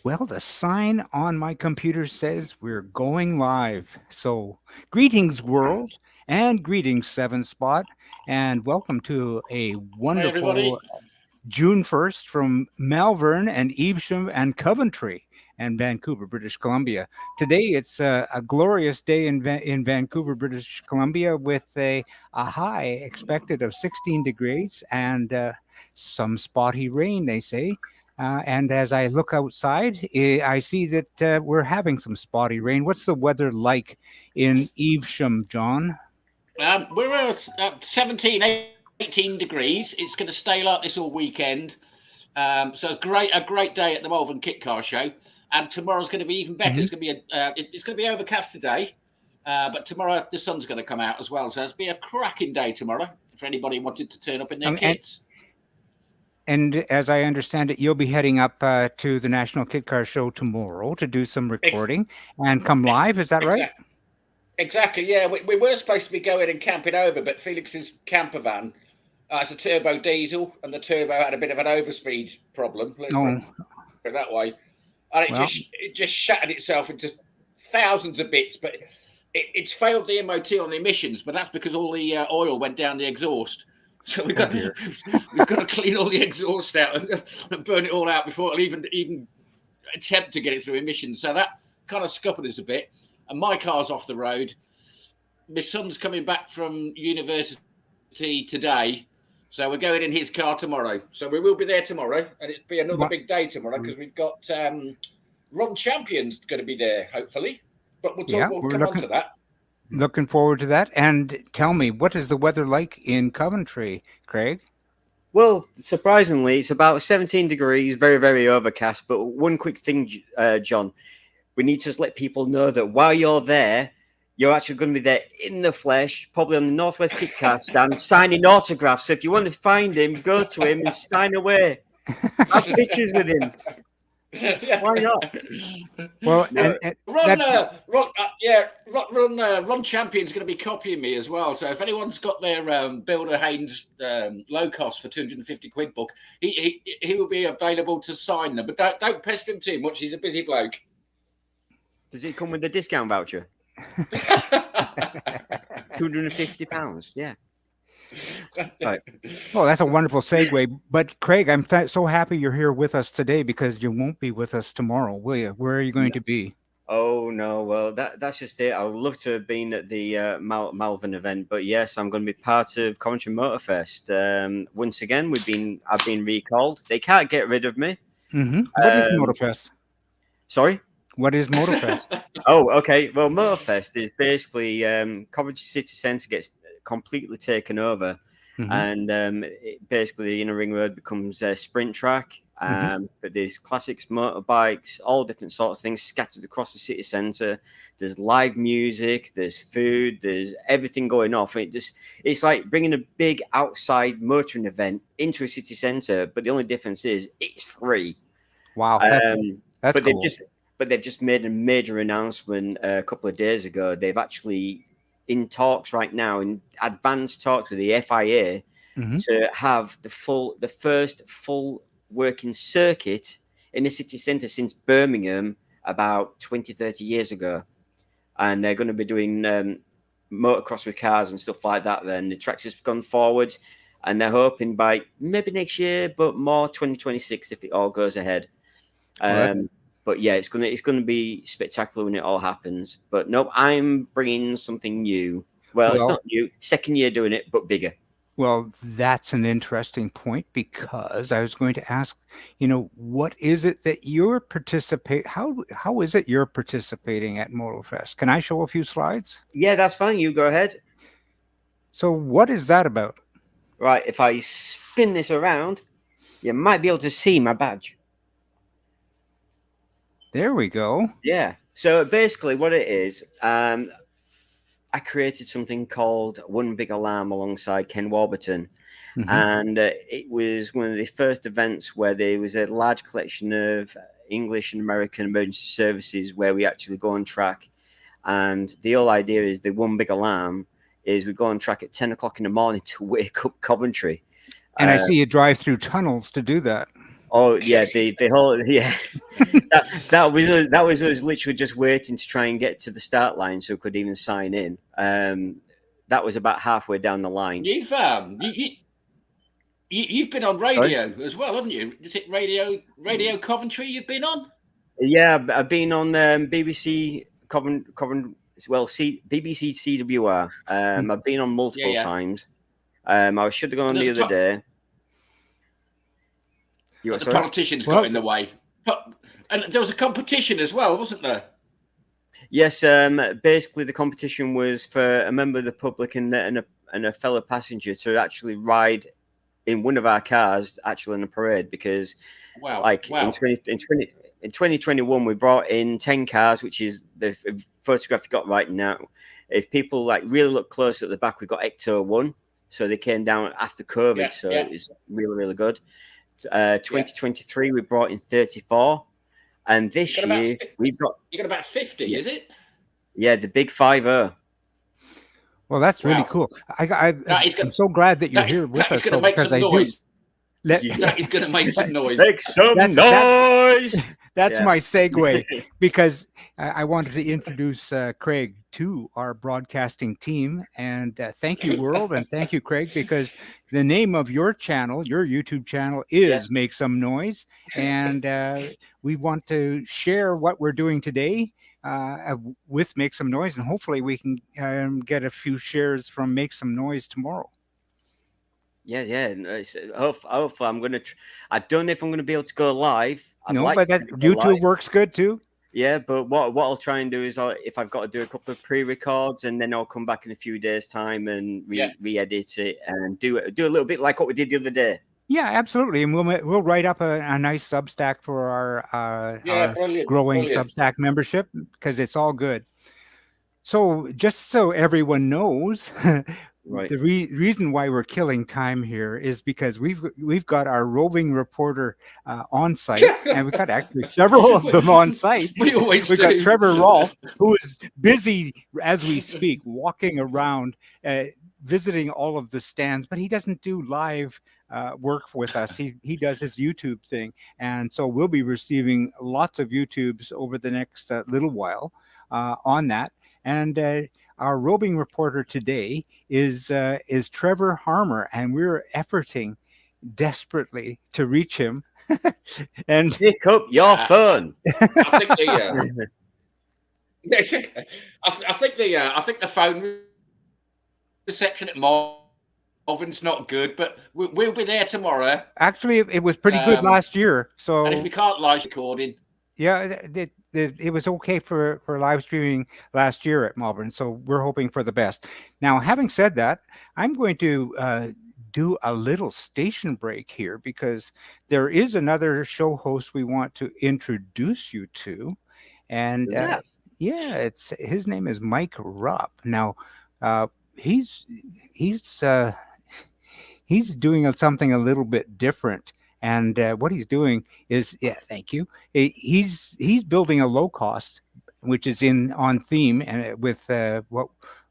Well, the sign on my computer says we're going live. So, greetings, world, and greetings, Seven Spot, and welcome to a Hi, everybody. wonderful June 1st from Malvern and Evesham and Coventry and Vancouver, British Columbia. Today it's a glorious day in Vancouver, British Columbia, with a high expected of 16 degrees and some spotty rain, they say. And as I look outside, I see that we're having some spotty rain. What's the weather like in Evesham, John? We're at 17, 18 degrees. It's going to stay like this all weekend. So a great day at the Malvern Kit Car Show. And tomorrow's going to be even better. Hmm. It's going to be overcast today, but tomorrow the sun's going to come out as well. So it's be a cracking day tomorrow for anybody wanted to turn up in their And kits. And as I understand it, you'll be heading up to the National Kit Car Show tomorrow to do some Ex- recording and come live. Is that right? exactly. Exactly. Yeah, we were supposed to be going and camping over, but Felix's camper van, it's a turbo diesel, and the turbo had a bit of an overspeed problem. Let's put Oh, it that way, and well, it just shattered itself into thousands of bits. But it's failed the MOT on the emissions, but that's because all the oil went down the exhaust. So oh dear. we've got to clean all the exhaust out and burn it all out before it'll even attempt to get it through emissions. So that kind of scuppered us a bit. And my car's off the road. My son's coming back from university today, so we're going in his car tomorrow. So we will be there tomorrow, and it'll be another What? big day tomorrow because we've got Ron Champions going to be there, hopefully. But Yeah, we'll we're come on to that. looking forward to that. And tell me, what is the weather like in Coventry, Craig? Well, surprisingly, it's about 17 degrees, very, very overcast. But one quick thing, John, we need to just let people know that while you're there, you're actually going to be there in the flesh, probably on the Northwest Kit Kat stand, signing autographs. So if you want to find him, go to him and sign away. Have pictures with him. Why not? Well, No, and Ron, that Ron Champion's going to be copying me as well. So if anyone's got their Builder Haynes Locost for 250 quid book, he will be available to sign them. But don't pester him too much. He's a busy bloke. does it come with a discount voucher? £250. Yeah. Right. well, that's a wonderful segue. But Craig, I'm so happy you're here with us today because you won't be with us tomorrow, will you? Where are you going to be? Oh no, well that's just it. I would love to have been at the Malvern event, but yes, I'm going to be part of Coventry Motorfest. Once again, I've been recalled. They can't get rid of me. What is Um, Motorfest? sorry. What is Motorfest? Oh, okay. Well, Motorfest is basically Coventry City Centre gets completely taken over, Hmm. and basically the inner ring road becomes a sprint track. Hmm. But there's classics, motorbikes, all different sorts of things scattered across the city centre. There's live music, there's food, there's everything going off. It's like bringing a big outside motoring event into a city centre, but the only difference is it's free. Wow, that's But they've cool. just made a major announcement a couple of days ago. They've actually in talks right now, in advanced talks with the FIA, Hmm. to have the first full working circuit in the city centre since Birmingham about 20, 30 years ago. And they're going to be doing motocross with cars and stuff like that. Then the tracks has gone forward, and they're hoping by maybe next year, but more 2026 if it all goes ahead. Well, that, Um, but yeah, it's gonna be spectacular when it all happens. But nope, I'm bringing something new. Well, it's well, not new. Second year doing it, but bigger. that's an interesting point because I was going to ask, what is it that you're participate? How is it you're participating at Motorfest? Can I show a few slides? Yeah, that's fine. You go ahead. So, what is that about? Right, if I spin this around, you might be able to see my badge. There we go. Yeah. So basically, what it is, I created something called One Big Alarm alongside Ken Warburton. Hmm. And it was one of the first events where there was a large collection of English and American emergency services where we actually go on track. And the whole idea is the One Big Alarm is we go on track at 10 o'clock in the morning to wake up Coventry. And I Uh, see you drive through tunnels to do that. Oh yeah, the whole that was us literally just waiting to try and get to the start line so we could even sign in. That was about halfway down the line. You've been on Sorry? radio as well, haven't you? Is it Radio Coventry you've been on? Yeah, I've been on BBC BBC CWR. I've been on multiple times. I should have gone on the other day. The politicians got in the way. And there was a competition as well, wasn't there? Yes, basically the competition was for a member of the public and a fellow passenger to actually ride in one of our cars, actually in a parade, because in 2021 we brought in 10 cars, which is the photograph you got right now. If people really look close at the back, we got Ecto 1, so they came down after COVID, it was really, really good. 2023 we brought in 34, and this year we've got about 50. Is it? Yeah, the big 50. Well, that's really cool. I'm so glad that you're here with us. Because I do. That is going to make some noise. Make some noise. That's my segue, because I wanted to introduce Craig to our broadcasting team. And thank you, world, and thank you, Craig, because the name of your channel, your YouTube channel, is Make Some Noise. And we want to share what we're doing today with Make Some Noise, and hopefully we can get a few shares from Make Some Noise tomorrow. Yeah. Hopefully, I'm gonna. I don't know if I'm gonna be able to go live. But that YouTube works good too. Yeah, but what I'll try and do is, if I've got to do a couple of pre-records, and then I'll come back in a few days' time and re-edit it and do a little bit like what we did the other day. Yeah, absolutely, and we'll write up a nice Substack for our growing Substack membership, because it's all good. So just so everyone knows, the reason why we're killing time here is because we've got our roving reporter on site, and we've got actually several of them on site. We've got Trevor Rolfe, who is busy as we speak, walking around, visiting all of the stands, but he doesn't do live work with us. He does his YouTube thing, and so we'll be receiving lots of YouTubes over the next little while on that. And our roving reporter today is Trevor Harmer, and we're efforting desperately to reach him. And pick up your phone. I think the phone reception at Malvern's not good, but we'll be there tomorrow. Actually, it was pretty good last year. So, and if we can't live recording, it was okay for live streaming last year at Malvern, so we're hoping for the best. Now, having said that, I'm going to do a little station break here, because there is another show host we want to introduce you to, and it's his name is Mike Rupp. Now, he's doing something a little bit different. And what he's doing is, thank you. He's building a Locost, which is on theme and with what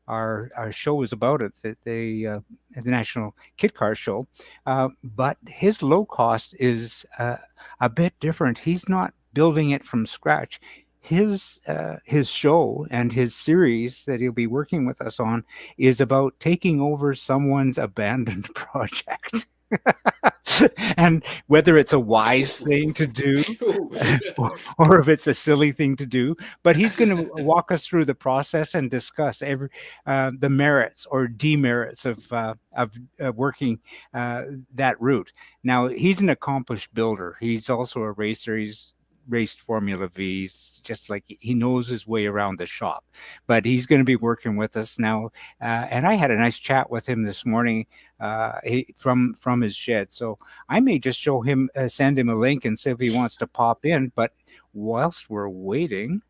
our show is about, the National Kit Car Show. But his Locost is a bit different. He's not building it from scratch. His show and his series that he'll be working with us on is about taking over someone's abandoned project. And whether it's a wise thing to do or if it's a silly thing to do, but he's going to walk us through the process and discuss the merits or demerits of working that route. Now, he's an accomplished builder. He's also a racer. He's raced Formula V's, just like he knows his way around the shop. But he's going to be working with us now, and I had a nice chat with him this morning from his shed. So I may just send him a link and see if he wants to pop in. But whilst we're waiting,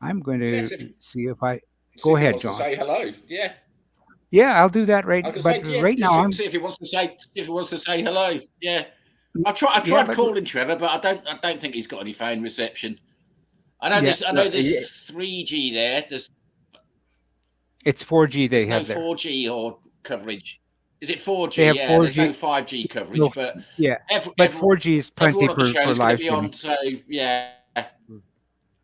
I'm going to see if I go ahead, John. Say hello, I'll do that right. But right now, see if he wants to say hello. Yeah. I tried calling Trevor, but I don't think he's got any phone reception. I know there's 3G there. It's 4G they have there. 4G or coverage. Is it 4G? They have Yeah, there's 4G. no 5G coverage, No, but yeah, but 4G is plenty everyone on the show for is going live to be on. streaming. So yeah,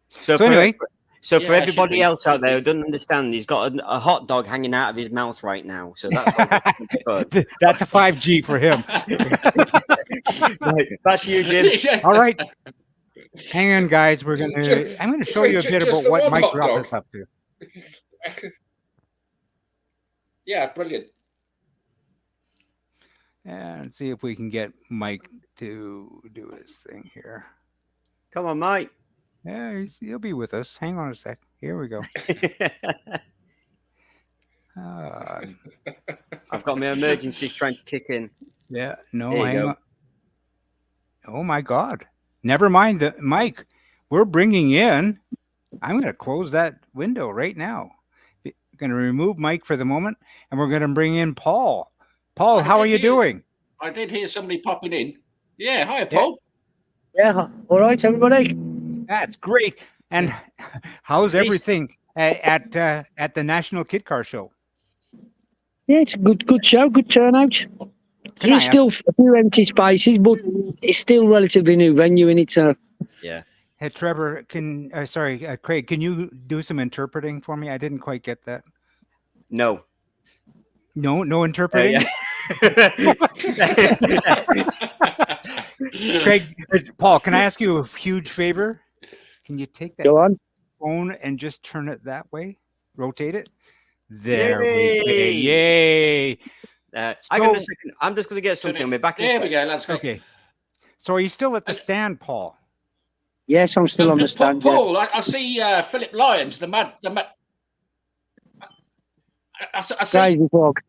So, So anyway, for Yeah, should everybody be, else out should there who be. doesn't understand, he's got a hot dog hanging out of his mouth right now. So that's why he's got the that's a 5G for him. phone. Right, back to you, Jim. All right, hang on, guys. I'm gonna show you a bit Just about the what one Mike hot Rupp dog. is up to. Yeah, brilliant. And see if we can get Mike to do his thing here. Come on, Mike. Yeah, he'll be with us. Hang on a sec. Here we go. I've got my emergencies trying to kick in. Yeah, no, There you hang go. on. Oh my God! Never mind the Mike. We're bringing in. I'm going to close that window right now. We're going to remove Mike for the moment, and we're going to bring in Paul. Paul, how are you doing? I did hear somebody popping in. Yeah, hi, Paul. Yeah, all right, everybody. That's great. And how's everything at the National Kid Car Show? Yeah, it's a good show, good turnout. Can I There's still a few empty spaces, but it's still relatively new venue, and it's Yeah. Hey, Trevor, Craig, can you do some interpreting for me? I didn't quite get that. No. No interpreting? Yeah. Craig, Paul, can I ask you a huge favor? Can you take that go on. phone and just turn it that way? Rotate it? There we go. Yay! Yay. Hang on a second. I'm just going to get something on my back. There we go. Let's go. Okay. So are you still at the stand, Paul? Yes, I'm still on the stand. Paul, I see Philip Lyons, the mad. I see, Crazy Frog.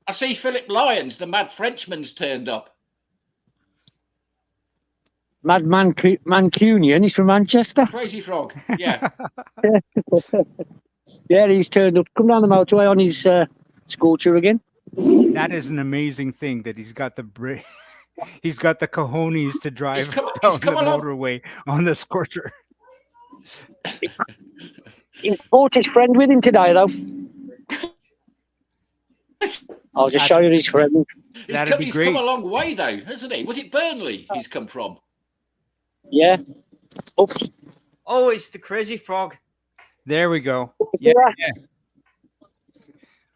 I see Philip Lyons, the mad Frenchman's turned up. Mad Mancunian. He's from Manchester. Crazy Frog. Yeah. Yeah, he's turned up. Come down the motorway on his scooter again. That is an amazing thing that he's got the he's got the cojones to drive down the motorway on the scorcher. He brought his friend with him today, though. I'll just show you his friend. That'd be great. He's come a long way, though, hasn't he? Was it Burnley he's come from? Yeah. Oops. Oh, it's the Crazy Frog. There we go. Yeah.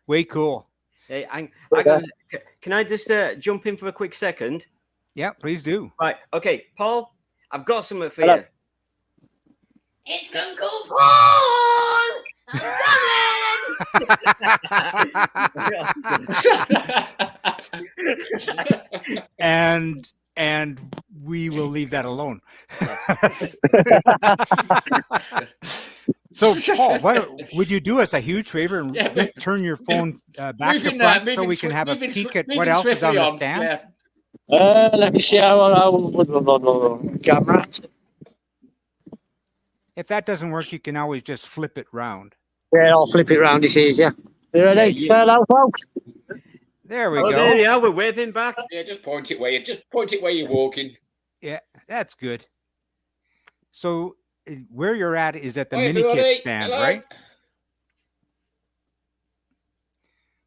Way cool. Hey, can I just jump in for a quick second? Yeah, please do. Right. Okay, Paul, I've got something for Hello. you. It's Uncle Paul! I'm coming! and we will leave that alone. So, Paul, would you do us a huge favor and just turn your phone back to front so we can have a peek at what else is on the stand? Yeah. Let me see how camera. If that doesn't work, you can always just flip it round. Yeah, I'll flip it round. It's easier. You ready? Say hello, folks. There we Oh, go. there you are. We're waving back. Yeah, just point it where you're walking. Yeah, that's good. So where you're at is at the Hi, mini kit everybody. stand, Hello. right?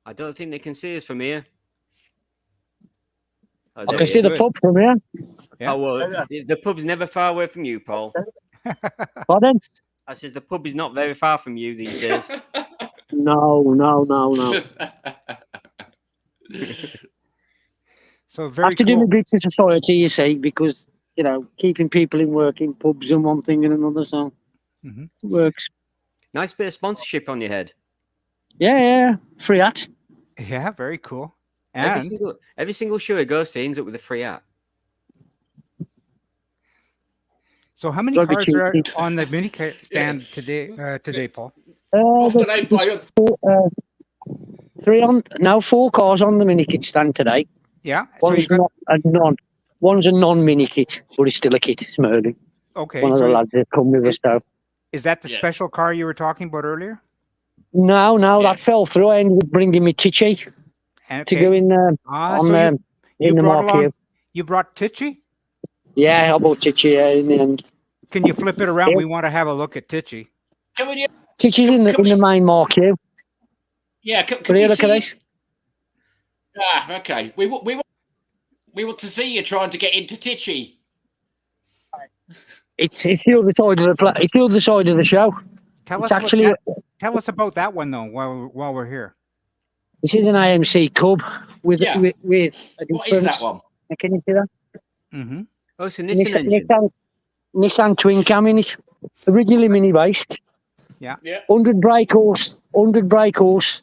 I don't think they can see us from here. Oh, I there can it see is. the pub from here. Yeah. Oh, well, the pub's never far away from you, Paul. Pardon? I says the pub is not very far from you these days. No. So I very have to do my cool. bits in society, you see, because, keeping people in work in pubs and one thing and another, so Mhm. it works. Nice bit of sponsorship on your head. Yeah. Free hat. Yeah, very cool. Every And single show he goes to ends up with a free hat. so how many Gotta be cars are cheeky. on the mini kit stand today, Paul? Often owned by there's 4 cars on the mini kit stand today. Yeah. So One's you got not a non. One's a non-mini kit, but it's still a kit. It's Merlin. okay. One of the So lads that come with us, though. is that the Yeah. special car you were talking about earlier? No, Yeah. that fell through. I ended up bringing me Tichy to go in on so in you the brought marquee. along. You brought Titchy. Yeah, I bought Tichy in the end. Can you flip it around? Yeah. We want to have a look at Titchy. Can we, Tichy's in the main marquee. yeah, can Can you we look at see this? Okay. We want to see you trying to get into Tichy. It's the other side of the it's the other side of the show. Tell It's us actually tell us about that one though while we're here. this is an AMC Cub with Yeah. with a What is that difference. one? Can you see that? Mm-hmm. Oh, it's a Nissan engine. Nissan twin cam in it. Originally mini based. Yeah. 100 brake horse. 100 brake horse.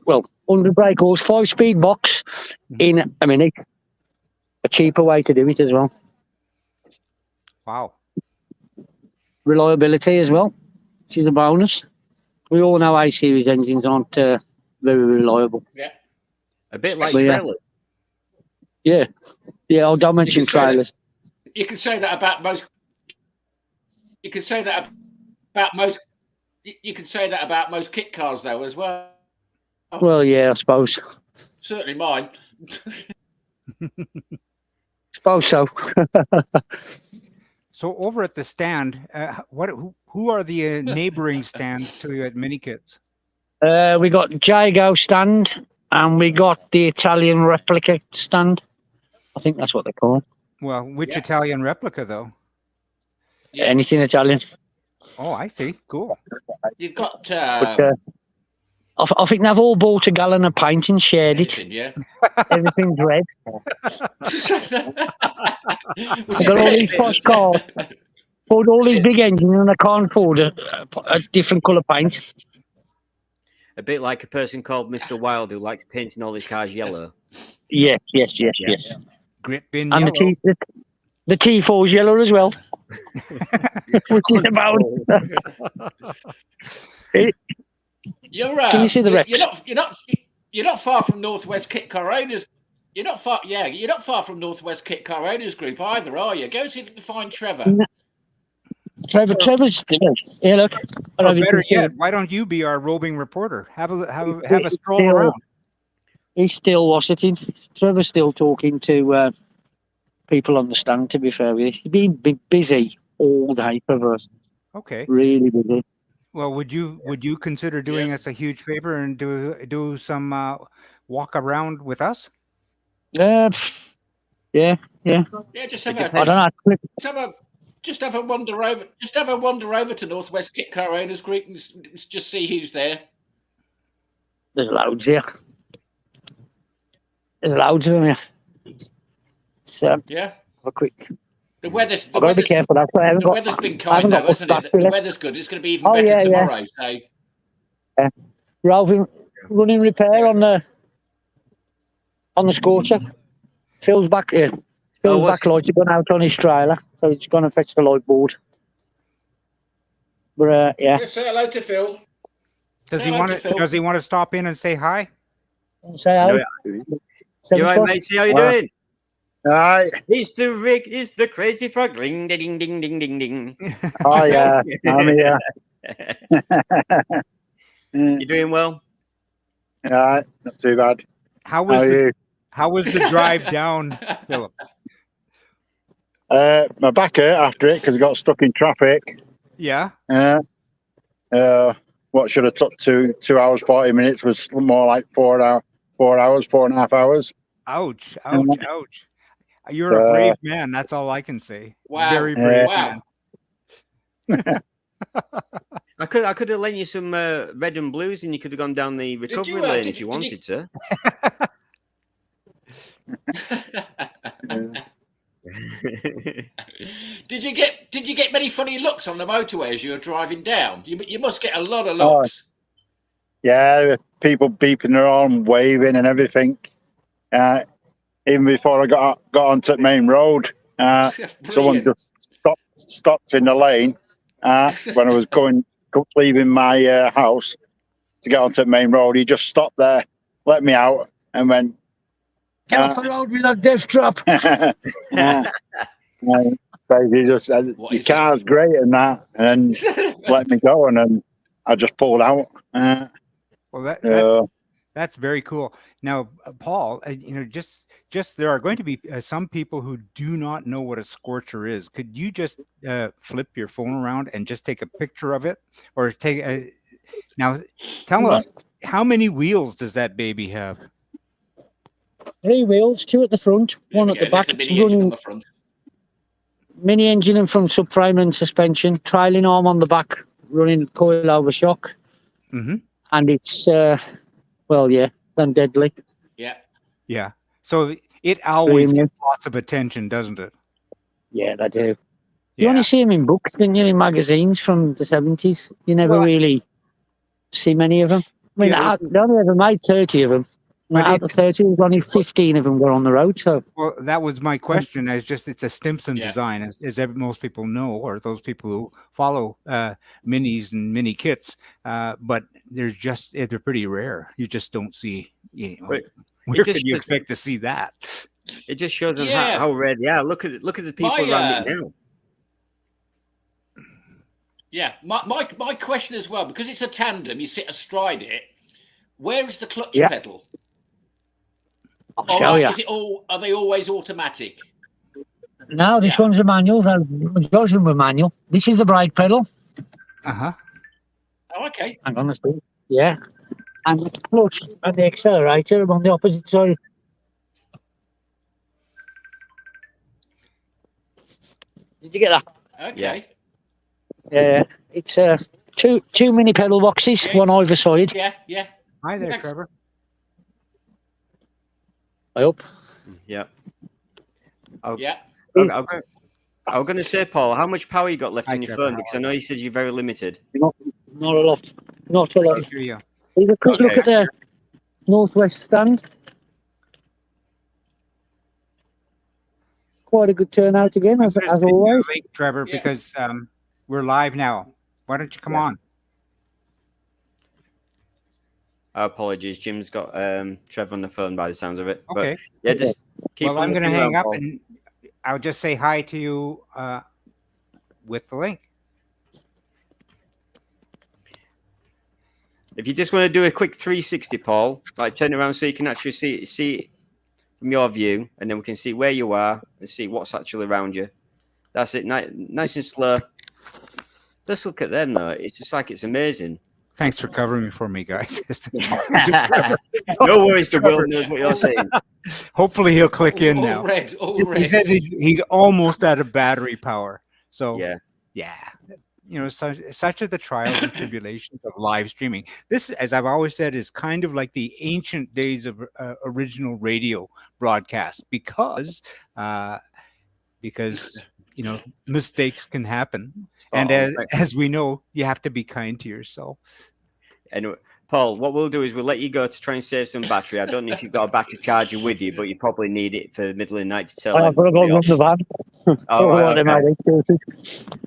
Wow. 100 brake horse. 5-speed box in a minute. A cheaper way to do it as well. Wow. Reliability as well, which is a bonus. We all know A series engines aren't very reliable. Yeah. A bit like But yeah. trailers. Yeah. Oh, don't mention trailers. You can say that about most. You can say that about most. You can say that about most kit cars, though, as well. Well, yeah, I suppose. Certainly mine. Suppose so. So over at the stand, who are the neighboring stands to you at Minikits? We got Jago stand and we got the Italian replica stand. I think that's what they call it. Well, which Italian replica though? Yeah. Anything Italian. Oh, I see. Cool. You've got. But, I think they've all bought a gallon of paint and shared it. Yeah. Everything's red. Was I've got all these posh cars. Bought all these big engines and I can't afford a different colour paint. A bit like a person called Mr. Wild who likes painting all his cars yellow. Yes. Grit bin And yellow. the T4's yellow as well. Which is about. You're. Can you see the Rex? You're not far from Northwest Kit Car Owners. You're not far. Yeah, you're not far from Northwest Kit Car Owners Group either, are you? Go see if you can find Trevor. No. Trevor's yeah. Look. Or better yet, why don't you be our roving reporter? Have a stroll still, around. He's still Washington. Trevor's still talking to people on the stand. To be fair with you, he's been busy all day for us. Okay. Really busy. Well, would you consider doing us a huge favor and do some walk around with us? Yeah. Yeah, just have I don't know. Just have a wander over. Just have a wander over to Northwest Kit Car Owners Group and just see who's there. There's loads here. There's loads of them here. So yeah. A quick. The weather's. I've got to be careful. That's why the weather's been kind though, hasn't it? The weather's good. It's going to be even better tomorrow. So. Yeah. We're running repair on the Scorcher. Phil's back here. Phil's back lights have gone out on his trailer, so he's going to fetch the light board. But yeah. Just say hello to Phil. Does he want to stop in and say hi? Say hi. You right, mate? See how you doing? Hi. It's the crazy frog. Ding ding ding ding ding ding. Oh yeah, I'm here. You doing well? Yeah, not too bad. How was the drive down, Philip? My back hurt after it because I got stuck in traffic. Yeah. What should have took 2 hours 40 minutes was more like 4.5 hours. Ouch! You're a brave man. That's all I can say. Wow! Very brave man. I could have lent you some red and blues, and you could have gone down the recovery lane if you wanted to. Did you get many funny looks on the motorway as you were driving down? You must get a lot of looks. Yeah, people beeping their horn, waving, and everything. Even before I got onto the main road, someone just stopped in the lane when I was leaving my house to get onto the main road. He just stopped there, let me out, and went, "Get off the road with that death trap." He just said, "Your car's great," and that, and then let me go, and then I just pulled out. Well, that's very cool. Now, Paul, just there are going to be some people who do not know what a scorcher is. Could you just flip your phone around and just take a picture of it, or now tell us how many wheels does that baby have? 3 wheels, 2 at the front, There 1 we at go. the back. There's the It's mini engine on running the front. mini engine and front subframe and suspension, trailing arm on the back, running coil over shock, Mm-hmm. and it's well, yeah, then deadly. Yeah. Yeah. So it always Extremely. gets lots of attention, doesn't it? Yeah, they do. You Yeah. only see them in books, didn't you, in magazines from the 70s. You never Well, really see many of them. I mean, Yeah, they only ever made 30 of them. But Out of the 30, only 15 of them were on the road. So Well, that was my question. It's a Stimson Yeah. design, most people know, or those people who follow minis and mini kits. But they're pretty rare. You just don't see. But Where just could you shows- expect to see that? It just shows them Yeah. how rare they are. Look at the people around it now. Yeah. My question as well, because it's a tandem, you sit astride it. Where is the clutch Yeah. pedal? I'll Or show you. is it are they always automatic? Now this Yeah. one's a manual. Most of them were manual. This is the brake pedal. Uh-huh. Oh, okay. Hang on a second. Yeah. And the clutch and the accelerator are on the opposite side. Did you get that? Okay. Yeah. It's two mini pedal boxes, Yeah. one either side. Yeah. Yeah. Hi there, Thanks. Trevor. I hope. Yeah. Yeah. I was going to say, Paul, how much power you got left Hi, on your Trevor. phone? Because I know you said you're very limited. Not a lot. Not a lot. Here you go. Have a quick look Okay. at the northwest stand. Quite a good turnout again, I'm as gonna send you a always. link, Trevor, Yeah. because we're live now. Why don't you come Yeah. on? Apologies, Jim's got Trevor on the phone by the sounds of it. Okay. But yeah, just keep Well, on I'm going to looking hang around, up Paul. and I'll just say hi to you with the link. If you just want to do a quick 360, Paul, like turn around so you can actually see it from your view, and then we can see where you are and see what's actually around you. That's it, nice and slow. Let's look at them though. It's just like it's amazing. Thanks for covering for me, guys. No worries, the Trevor. world knows what you're saying. Hopefully he'll click in all now. red. All red. He says he's almost out of battery power. So Yeah. such are the trials and tribulations of live streaming. This, as I've always said, is kind of like the ancient days of original radio broadcast because mistakes can happen, and as we know, you have to be kind to yourself. Anyway, Paul, what we'll do is we'll let you go to try and save some battery. I don't know if you've got a battery charger with you, but you probably need it for the middle of the night to tell I've got to go everybody run off. the van. Oh, right, okay. Mate.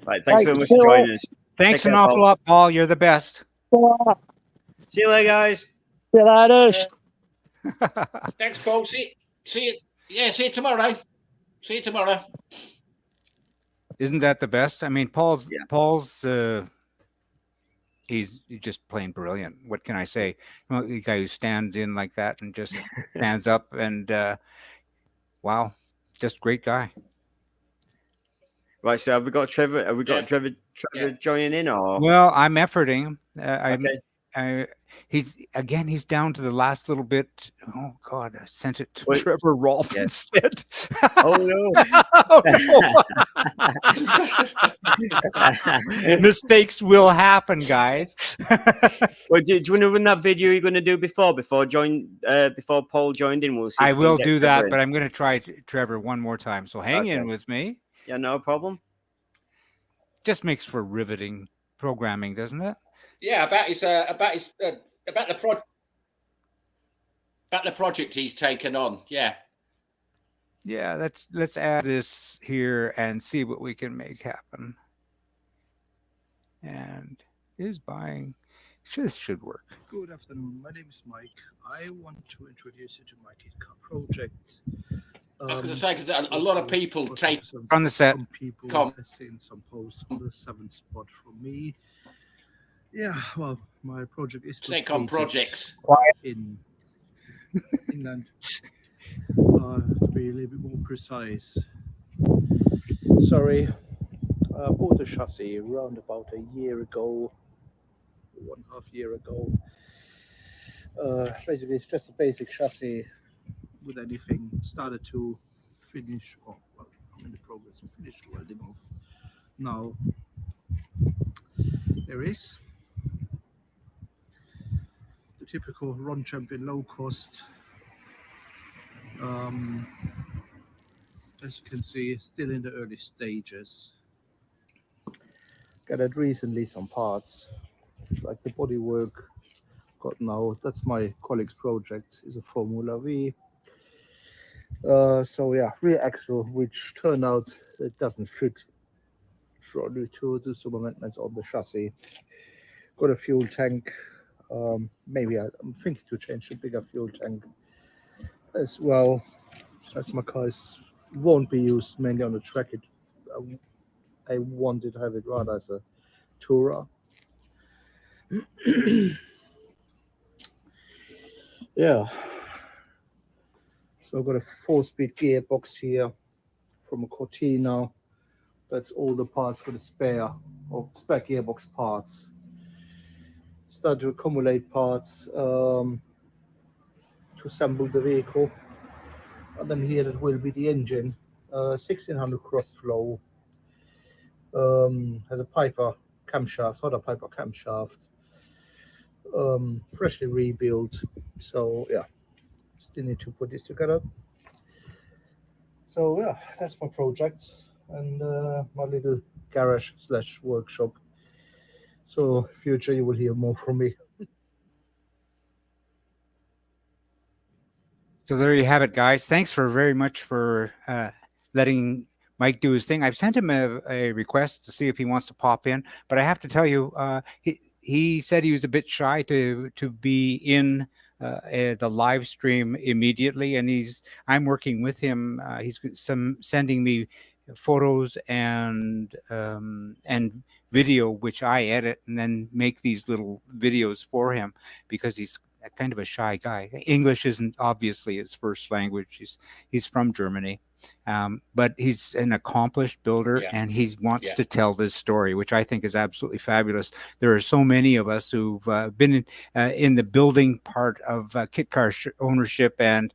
Right, thanks Right, so much see for you joining us. Thanks Take an care, awful Paul. lot, Paul. You're the best. See you later, guys. See you later. Thanks, Paul. See you. Yeah. See you tomorrow. See you tomorrow. Isn't that the best? I mean, Paul's he's just plain brilliant. What can I say? Well, the guy who stands in like that and just stands up and wow, just great guy. Right, so have we got Trevor? Have we got Yeah. Trevor Yeah. joining in, or Well, I'm efforting. okay? He's down to the last little bit. Oh God, I sent it to Wait. Trevor Rolfe Yeah. instead. Oh no! Oh, no. Mistakes will happen, guys. Well, do you want to run that video you're going to do before Paul joined in? We'll see. I if we can will get do Trevor that, in. but I'm going to try Trevor one more time. So hang in Okay. with me. Yeah, no problem. Just makes for riveting programming, doesn't it? Yeah, about the project he's taken on. Yeah. Yeah, let's add this here and see what we can make happen. And is buying. This should work. Good afternoon. My name is Mike. I want to introduce you to my kit car project. I was going to say because a lot of people take On the set. Some people Come. have seen some posts on the 7th spot from me. Yeah, well, my project is to take on create it projects. in England. To be a little bit more precise. Sorry, I bought a chassis around about a year ago, 1.5 year ago. Basically, it's just a basic chassis with anything. Started to finish, or well, I'm in the progress of finish welding off. Now there is the typical Ron champion low cost. Um, as you can see, still in the early stages. Gathered recently some parts, like the bodywork got now. That's my colleague's project. Is a Formula V. So yeah, rear axle, which turned out it doesn't fit. So I need to do some amendments on the chassis. Got a fuel tank. Maybe I'm thinking to change to bigger fuel tank as well, as my cars won't be used mainly on the track. I wanted to have it rather as a tourer. Yeah. So I've got a 4-speed gearbox here from a Cortina. That's all the parts for the spare gearbox parts. Start to accumulate parts to assemble the vehicle. And then here that will be the engine. 1600 cross flow. Has a Piper camshaft, not a Piper camshaft. Freshly rebuilt. So yeah, still need to put this together. So yeah, that's my project and my little garage / workshop. So future you will hear more from me. So there you have it, guys. Thanks for very much for letting Mike do his thing. I've sent him a request to see if he wants to pop in, but I have to tell you, he said he was a bit shy to be in the live stream immediately, and I'm working with him. He's sending me photos and video, which I edit and then make these little videos for him because he's kind of a shy guy. English isn't obviously his first language. He's from Germany, but he's an accomplished builder, and he wants to tell this story, which I think is absolutely fabulous. There are so many of us who've been in the building part of kit car ownership, and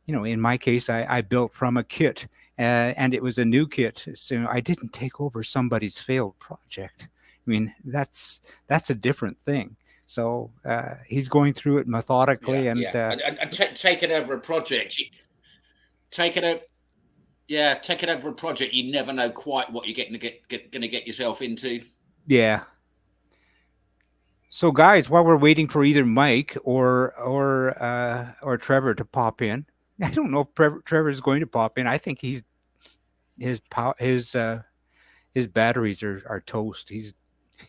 in my case, I built from a kit, and it was a new kit. So I didn't take over somebody's failed project. I mean, that's a different thing. So he's going through it methodically, and taking over a project. Taking over a project. You never know quite what you're going to get yourself into. Yeah. So, guys, while we're waiting for either Mike or Trevor to pop in, I don't know if Trevor is going to pop in. I think his batteries are toast.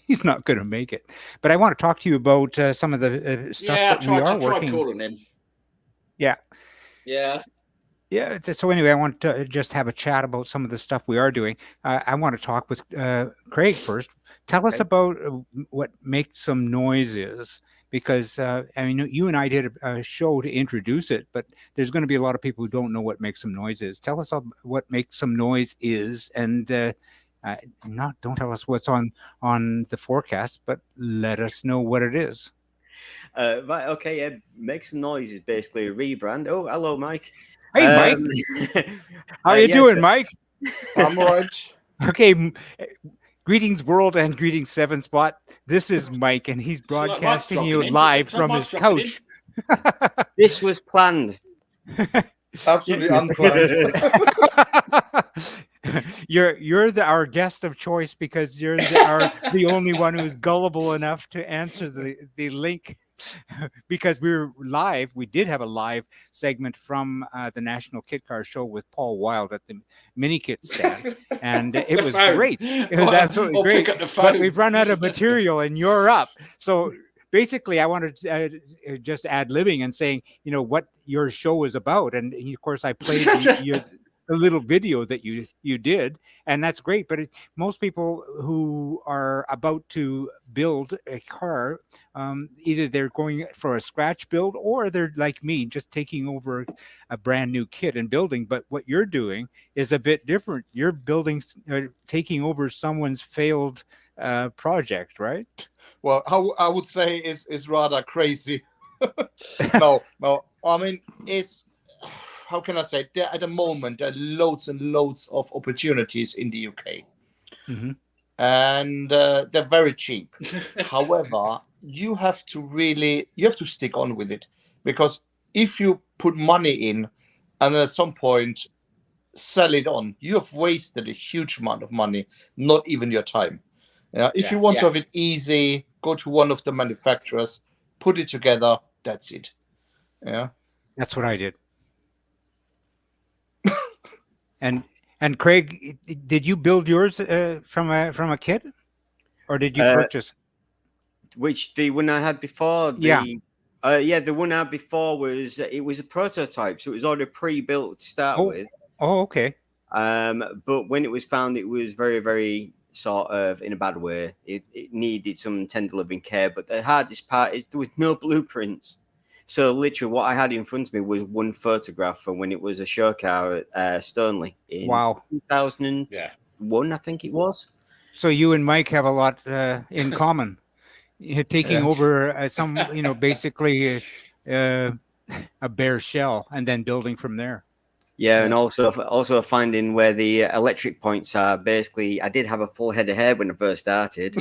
He's not going to make it. But I want to talk to you about some of the stuff that we are working. I tried calling him. Yeah. Yeah. Yeah. So anyway, I want to just have a chat about some of the stuff we are doing. I want to talk with Craig first. Tell us about what Make Some Noise is, because I mean, you and I did a show to introduce it, but there's going to be a lot of people who don't know what Make Some Noise is. Tell us what Make Some Noise is, and don't tell us what's on the forecast, but let us know what it is. Right, okay, yeah. Make Some Noise is basically a rebrand. Oh, hello, Mike. Hey, Mike. How are you doing, Mike? I'm all right. Okay. Greetings, world, and greetings, Seven Spot. This is Mike, and he's broadcasting you live from his couch. This was planned. Absolutely unplanned. You're our guest of choice because you're the only one who's gullible enough to answer the link. Because we were live, we did have a live segment from the National Kit Car Show with Paul Wild at the mini kit stand, and it was great. It was absolutely great. But we've run out of material, and you're up. So basically, I wanted to just ad-libbing and saying, what your show is about, and of course, I played the little video that you did, and that's great. But most people who are about to build a car, either they're going for a scratch build or they're like me, just taking over a brand new kit and building. But what you're doing is a bit different. You're building, taking over someone's failed project, right? Well, how I would say is rather crazy. No. I mean, it's how can I say? At the moment, there are loads and loads of opportunities in the UK, Hmm. and they're very cheap. However, you have to stick on with it, because if you put money in and then at some point sell it on, you have wasted a huge amount of money, not even your time. Yeah, if you want to have it easy, go to one of the manufacturers, put it together. That's it. Yeah. That's what I did. And Craig, did you build yours from a kit, or did you Uh, purchase? which the one I had before, Yeah. the one I had before was it was a prototype, so it was already pre-built to start Oh. with. Oh, okay. But when it was found, it was very, very sort of in a bad way. It needed some tender loving care. But the hardest part is there was no blueprints. So literally, what I had in front of me was one photograph from when it was a show car at Stoneleigh in Wow. 2001, I think it was. So you and Mike have a lot in common. You're taking Yeah. over some, basically a bare shell and then building from there. Yeah, Yeah. and also finding where the electric points are. Basically, I did have a full head of hair when I first started.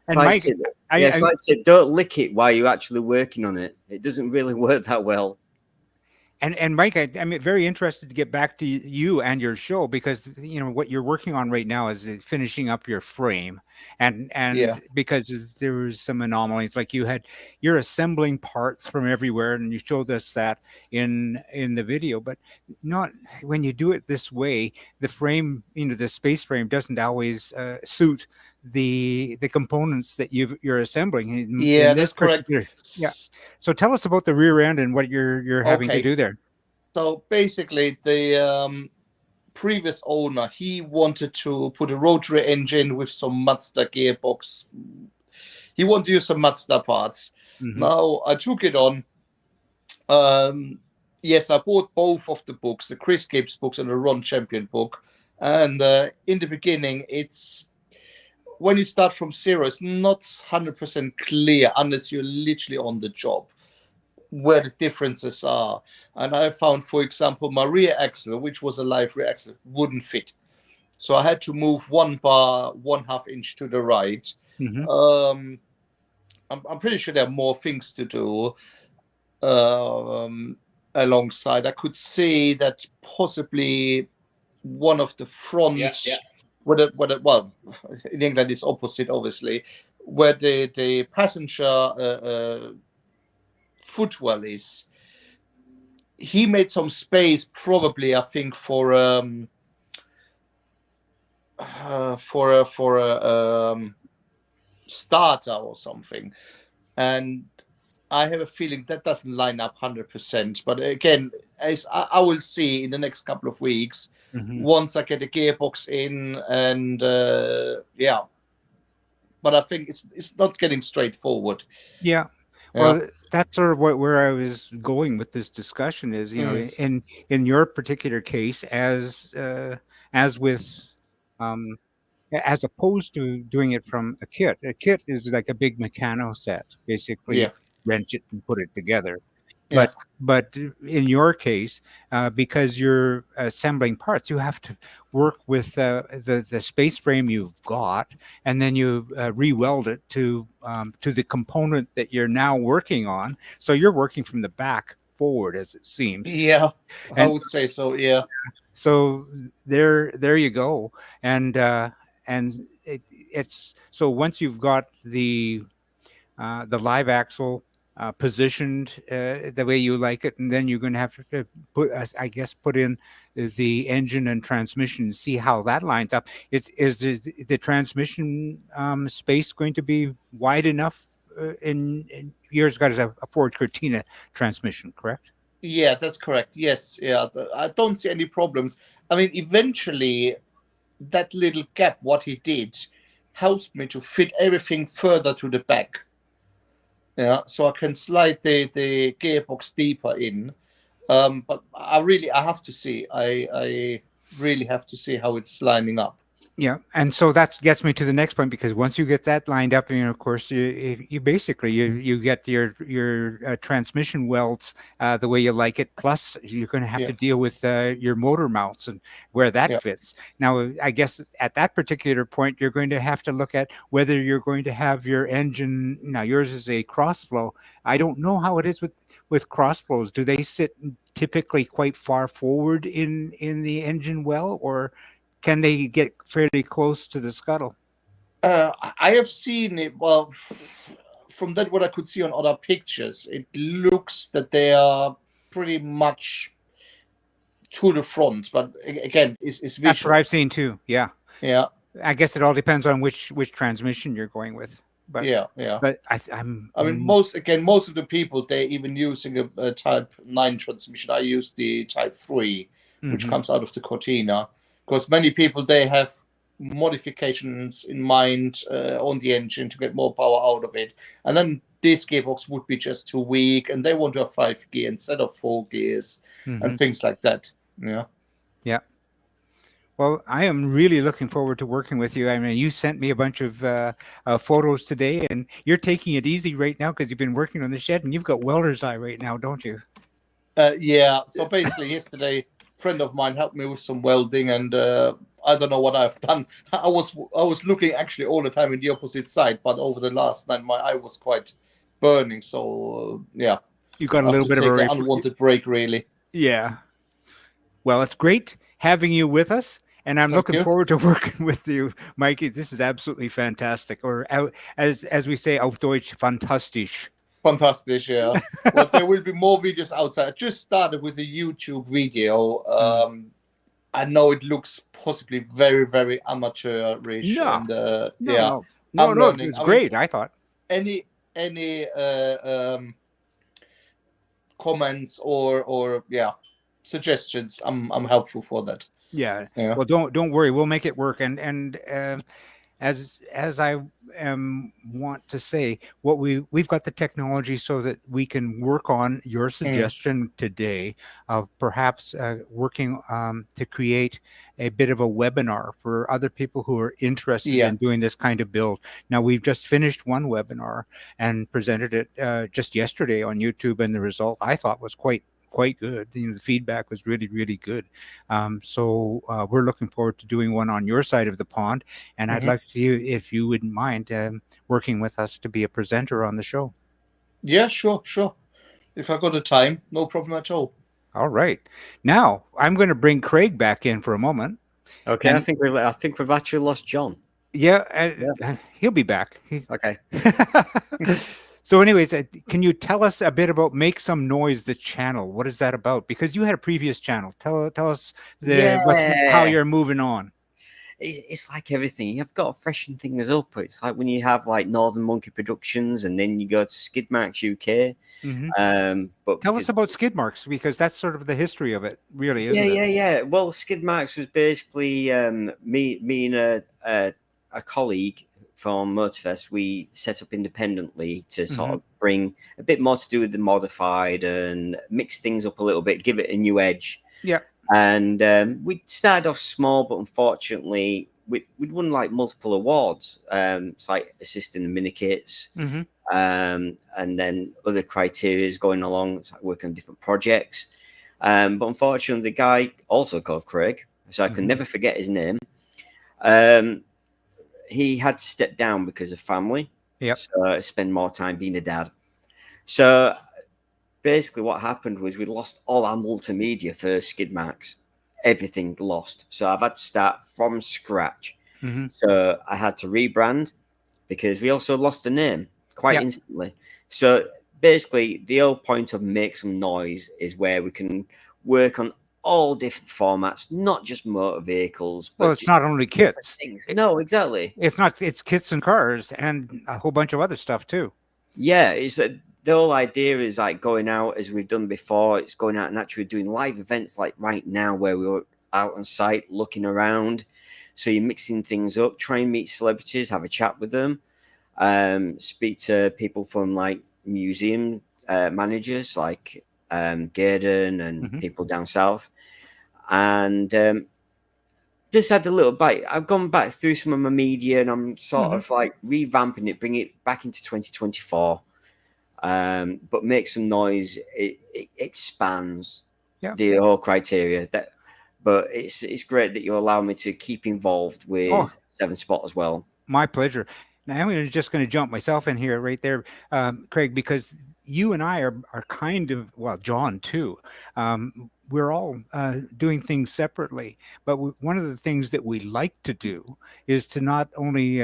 And Mike, Side tip, don't lick it while you're actually working on it. It doesn't really work that well. and Mike, I'm very interested to get back to you and your show, because what you're working on right now is finishing up your frame, and Yeah. because there was some anomalies, like you're assembling parts from everywhere, and you showed us that in the video, but not when you do it this way. The frame, the space frame doesn't always suit the components that you're assembling Yeah, in this that's correct. particular. Yeah. So tell us about the rear end and what you're having to Okay. do there. So basically, the previous owner, he wanted to put a rotary engine with some Mazda gearbox. He wanted to use some Mazda parts. Mhm. Now I took it on. Yes, I bought both of the books, the Chris Gibbs books and the Ron Champion book. And in the beginning, it's when you start from zero, it's not 100% clear unless you're literally on the job where the differences are. And I found, for example, my rear axle, which was a live rear axle, wouldn't fit. So I had to move one bar, 1/2 inch to the right. Mhm. I'm pretty sure there are more things to do alongside. I could see that possibly one of the front, well, in England it's opposite, obviously, where the passenger footwell is. He made some space, probably, I think, for a starter or something, and I have a feeling that doesn't line up 100%. But again, as I will see in the next couple of weeks, Mhm. once I get the gearbox in, and yeah. But I think it's not getting straightforward. Yeah. Yeah. Well, that's sort of where I was going with this discussion is, in your particular case, as with as opposed to doing it from a kit. A kit is like a big mechano set. Basically, Yeah. wrench it and put it together. Yeah. But in your case, because you're assembling parts, you have to work with the space frame you've got, and then you re-weld it to the component that you're now working on. So you're working from the back forward, as it seems. Yeah, I And would say so. Yeah. so there you go. And it's so once you've got the live axle positioned the way you like it, and then you're going to have to put, I guess, put in the engine and transmission, see how that lines up. Is the transmission space going to be wide enough? In yours got a Ford Cortina transmission, correct? Yeah, that's correct. Yes. Yeah. I don't see any problems. I mean, eventually, that little gap, what he did, helps me to fit everything further to the back. Yeah, so I can slide the gearbox deeper in. But I have to see. I really have to see how it's lining up. Yeah, and so that gets me to the next point, because once you get that lined up, of course, you basically you get your transmission welds the way you like it. Plus, you're going to have Yeah. to deal with your motor mounts and where that Yeah. fits. Now, I guess at that particular point, you're going to have to look at whether you're going to have your engine. Now, yours is a crossflow. I don't know how it is with crossflows. Do they sit typically quite far forward in the engine well, or can they get fairly close to the scuttle? I have seen it. Well, from that what I could see on other pictures, it looks that they are pretty much to the front. But again, it's That's what visual. I've seen too. Yeah, Yeah, I guess it all depends on which transmission you're going with. But yeah, yeah. I'm I mean, most of the people they're even using a Type 9 transmission. I use the Type 3, which Mhm. comes out of the Cortina, because many people they have modifications in mind on the engine to get more power out of it, and then this gearbox would be just too weak, and they want to have 5 gear instead of 4 gears and Mhm. things like that. Yeah. Yeah. Well, I am really looking forward to working with you. I mean, you sent me a bunch of photos today, and you're taking it easy right now because you've been working on the shed, and you've got welder's eye right now, don't you? Yeah. So basically, yesterday, a friend of mine helped me with some welding, and I don't know what I've done. I was looking actually all the time in the opposite side, but over the last night, my eye was quite burning. So yeah, You got a I have little to bit of a take an unwanted break, really. Yeah. Well, it's great having you with us, and I'm Thank looking you. forward to working with you, Mikey. This is absolutely fantastic, or as we say auf Deutsch, fantastisch. Fantastic, yeah. Well, there will be more videos outside. I just started with a YouTube video. I know it looks possibly very, very amateurish, No, and no, yeah, no, no, I'm no. learning. It's I mean, great. I thought. any comments or yeah suggestions, I'm helpful for that. Yeah. Yeah. Well, don't worry. We'll make it work. And as I want to say, what we've got the technology so that we can work on your suggestion today of perhaps working to create a bit of a webinar for other people who are interested Yeah. in doing this kind of build. Now, we've just finished one webinar and presented it just yesterday on YouTube, and the result I thought was quite good. You know, the feedback was really good. So we're looking forward to doing one on your side of the pond, and I'd like you, if you wouldn't mind, working with us to be a presenter on the show. Yeah, sure. If I got the time, no problem at all. All right. Now I'm going to bring Craig back in for a moment. Okay, And- I think we've actually lost John. Yeah, he'll be back. He's Okay. So, anyways, can you tell us a bit about Make Some Noise, the channel? What is that about? Because you had a previous channel. Tell us how you're moving on. It's like everything. You've got to freshen things up. It's like when you have like Northern Monkey Productions, and then you go to Skidmarks UK. But Tell us about Skidmarks, because that's sort of the history of it, really, isn't it? Yeah. Well, Skidmarks was basically me and a colleague from Motorfest. We set up independently to sort of bring a bit more to do with the modified and mix things up a little bit, give it a new edge. Yeah. And we started off small, but unfortunately, we'd won like multiple awards. It's like assisting the mini kits, and then other criteria is going along. It's like working on different projects. But unfortunately, the guy also called Craig, so I can never forget his name. He had to step down because of family. Yep. So spend more time being a dad. So basically what happened was we lost all our multimedia for Skidmarks. Everything lost. So I've had to start from scratch. So I had to rebrand because we also lost the name quite instantly. So basically the whole point of Make Some Noise is where we can work on all different formats, not just motor vehicles. But well, it's not only kits. No, exactly. It's kits and cars and a whole bunch of other stuff too. Yeah, it's the whole idea is like going out as we've done before. It's going out and actually doing live events like right now where we're out on site looking around. So you're mixing things up, try and meet celebrities, have a chat with them, speak to people from like museum managers like Gaydon and people down south. And just had a little bite. I've gone back through some of my media, and I'm sort Mhm. of like revamping it, bring it back into 2024. But make some noise. It expands Yeah. the whole criteria. But it's great that you allow me to keep involved with Oh. 7 Spot as well. My pleasure. Now I'm just going to jump myself in here right there, Craig, because you and I are kind of, well, John too. We're all doing things separately, but one of the things that we like to do is to not only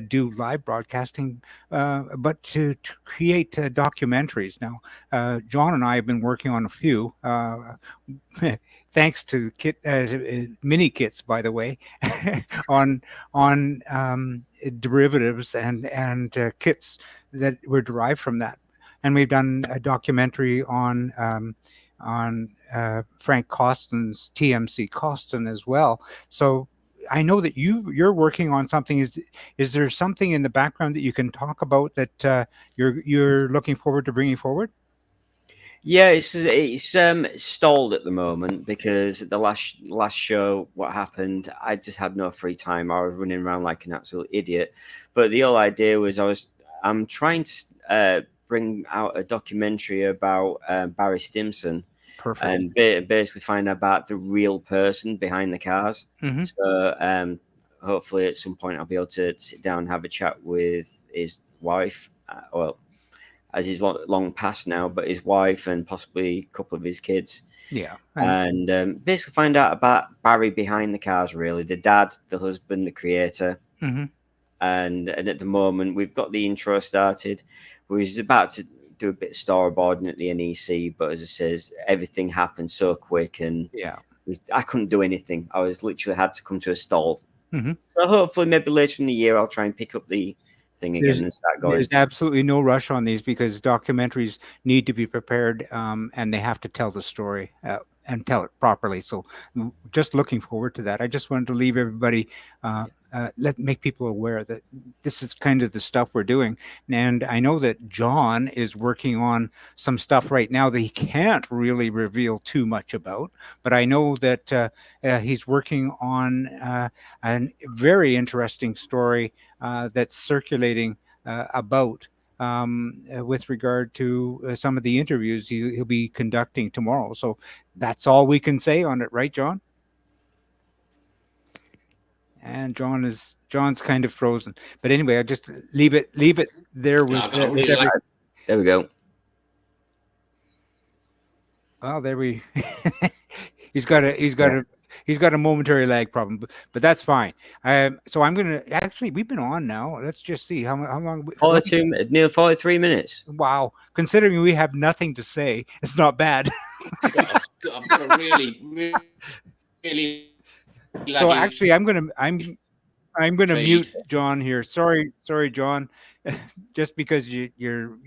do live broadcasting, but to create documentaries. Now, John and I have been working on a few. Thanks to mini kits, by the way, on derivatives and kits that were derived from that. And we've done a documentary on Frank Costin's TMC Costin as well. So I know that you're working on something. Is there something in the background that you can talk about that you're looking forward to bringing forward? Yeah, it's stalled at the moment because the last show, what happened, I just had no free time. I was running around like an absolute idiot. But the whole idea was I'm trying to bring out a documentary about Barry Stimson. Perfect. And basically find out about the real person behind the cars. Mm-hmm. So hopefully at some point I'll be able to sit down and have a chat with his wife. Well, as he's long past now, but his wife and possibly a couple of his kids. Yeah. And basically find out about Barry behind the cars, really, the dad, the husband, the creator. Mm-hmm. And at the moment, we've got the intro started. We're about to do a bit of storyboarding at the NEC, but as it says, everything happened so quick, and yeah, I couldn't do anything. I was literally had to come to a stall. Mm-hmm. So hopefully, maybe later in the year, I'll try and pick up the thing again and start going. There's absolutely no rush on these because documentaries need to be prepared, and they have to tell the story and tell it properly. So, just looking forward to that. I just wanted to leave everybody. Make people aware that this is kind of the stuff we're doing. And I know that John is working on some stuff right now that he can't really reveal too much about, but I know that he's working on a very interesting story that's circulating about with regard to some of the interviews he'll be conducting tomorrow. So that's all we can say on it, right, John? And John's kind of frozen. But anyway, I just leave it there with there we go. Well, there we he's got a momentary lag problem, but that's fine. So I'm gonna we've been on now. Let's just see how long. 43 minutes. Wow, considering we have nothing to say, it's not bad. I've got a really. So actually, I'm gonna mute John here. Sorry, John, just because you're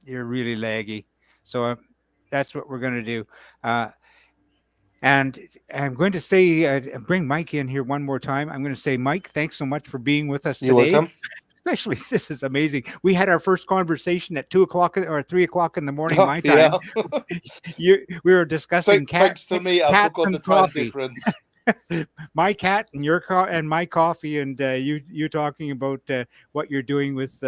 really laggy. So that's what we're gonna do. And I'm going to say, bring Mike in here one more time. I'm going to say, Mike, thanks so much for being with us today. You're welcome. Especially, this is amazing. We had our first conversation at 2 o'clock or 3 o'clock in the morning, my time. Yeah. We were discussing Thanks to me, I forgot the time coffee. difference. My cat and your and my coffee, and you talking about what you're doing with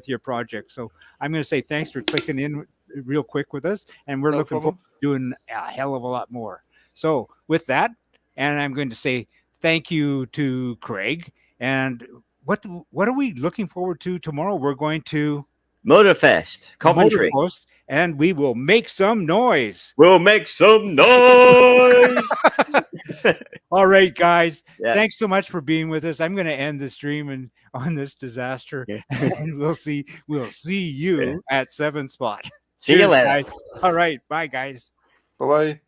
your project. So I'm going to say thanks for clicking in real quick with us, and we're looking forward to doing a hell of a lot more. So with that, and I'm going to say thank you to Craig. And what are we looking forward to tomorrow? We're going to Motorfest, Coventry. Locost, and we will make some noise. We'll make some noise. All right, guys. Yeah. Thanks so much for being with us. I'm going to end the stream and on this disaster, and we'll see you at 7 Spot. See you later. Guys. All right, bye, guys. Bye-bye.